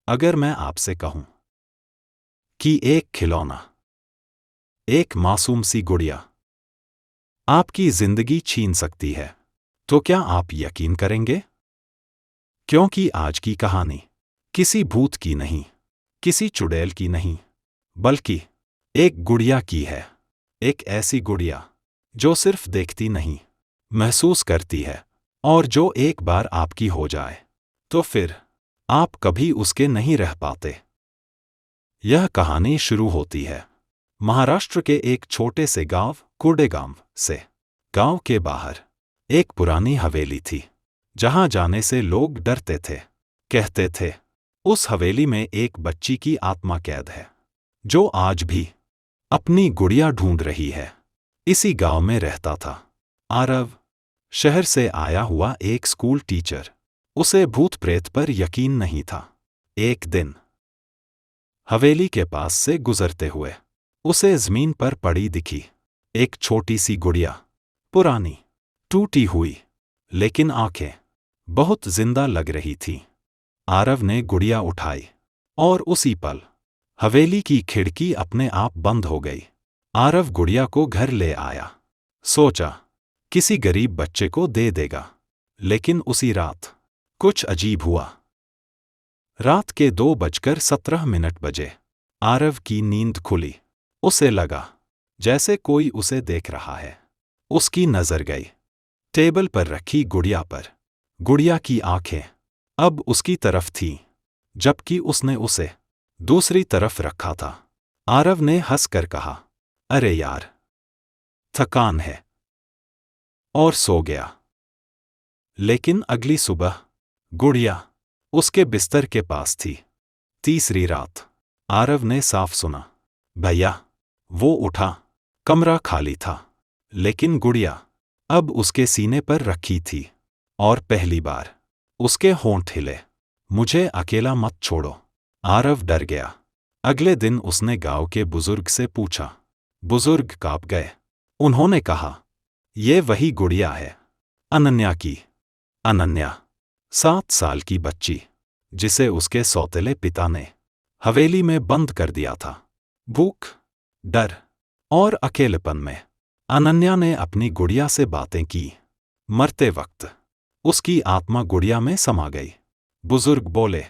अगर मैं आपसे कहूं कि एक खिलौना, एक मासूम सी गुड़िया आपकी जिंदगी छीन सकती है, तो क्या आप यकीन करेंगे? क्योंकि आज की कहानी किसी भूत की नहीं, किसी चुड़ैल की नहीं, बल्कि एक गुड़िया की है। एक ऐसी गुड़िया जो सिर्फ देखती नहीं, महसूस करती है, और जो एक बार आपकी हो जाए तो फिर आप कभी उसके नहीं रह पाते। यह कहानी शुरू होती है महाराष्ट्र के एक छोटे से गांव कुर्डेगांव से। गांव के बाहर एक पुरानी हवेली थी, जहां जाने से लोग डरते थे। कहते थे उस हवेली में एक बच्ची की आत्मा कैद है, जो आज भी अपनी गुड़िया ढूंढ रही है। इसी गांव में रहता था आरव, शहर से आया हुआ एक स्कूल टीचर। उसे भूत प्रेत पर यकीन नहीं था। एक दिन हवेली के पास से गुजरते हुए उसे जमीन पर पड़ी दिखी एक छोटी सी गुड़िया, पुरानी, टूटी हुई, लेकिन आंखें बहुत जिंदा लग रही थीं। आरव ने गुड़िया उठाई और उसी पल हवेली की खिड़की अपने आप बंद हो गई। आरव गुड़िया को घर ले आया। सोचा किसी गरीब बच्चे को दे देगा, लेकिन उसी रात कुछ अजीब हुआ। रात के 2:17 बजे आरव की नींद खुली। उसे लगा जैसे कोई उसे देख रहा है। उसकी नजर गई टेबल पर रखी गुड़िया पर। गुड़िया की आंखें अब उसकी तरफ थीं, जबकि उसने उसे दूसरी तरफ रखा था। आरव ने हंसकर कहा, अरे यार, थकान है, और सो गया। लेकिन अगली सुबह गुड़िया उसके बिस्तर के पास थी। तीसरी रात आरव ने साफ सुना, भैया। वो उठा। कमरा खाली था, लेकिन गुड़िया अब उसके सीने पर रखी थी, और पहली बार उसके होंठ हिले। मुझे अकेला मत छोड़ो। आरव डर गया। अगले दिन उसने गांव के बुजुर्ग से पूछा। बुजुर्ग कांप गए। उन्होंने कहा, ये वही गुड़िया है, अनन्या की। अनन्या 7 साल की बच्ची, जिसे उसके सौतेले पिता ने हवेली में बंद कर दिया था। भूख, डर और अकेलेपन में अनन्या ने अपनी गुड़िया से बातें की। मरते वक्त उसकी आत्मा गुड़िया में समा गई। बुजुर्ग बोले,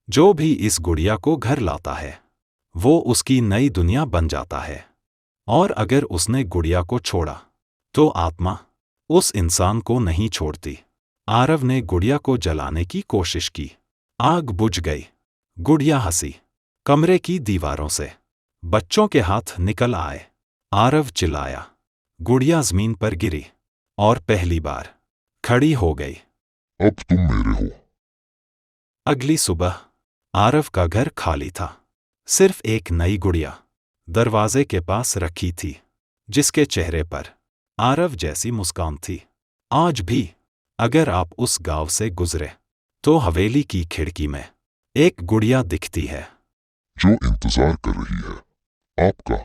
जो भी इस गुड़िया को घर लाता है, वो उसकी नई दुनिया बन जाता है, और अगर उसने गुड़िया को छोड़ा, तो आत्मा उस इंसान को नहीं छोड़ती। आरव ने गुड़िया को जलाने की कोशिश की। आग बुझ गई। गुड़िया हंसी। कमरे की दीवारों से बच्चों के हाथ निकल आए। आरव चिल्लाया। गुड़िया जमीन पर गिरी और पहली बार खड़ी हो गई। अब तुम मेरे हो। अगली सुबह आरव का घर खाली था। सिर्फ एक नई गुड़िया दरवाजे के पास रखी थी, जिसके चेहरे पर आरव जैसी मुस्कान थी। आज भी अगर आप उस गांव से गुजरे, तो हवेली की खिड़की में एक गुड़िया दिखती है, जो इंतजार कर रही है आपका।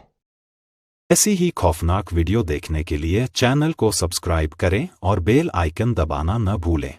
ऐसी ही खौफनाक वीडियो देखने के लिए चैनल को सब्सक्राइब करें और बेल आइकन दबाना न भूलें।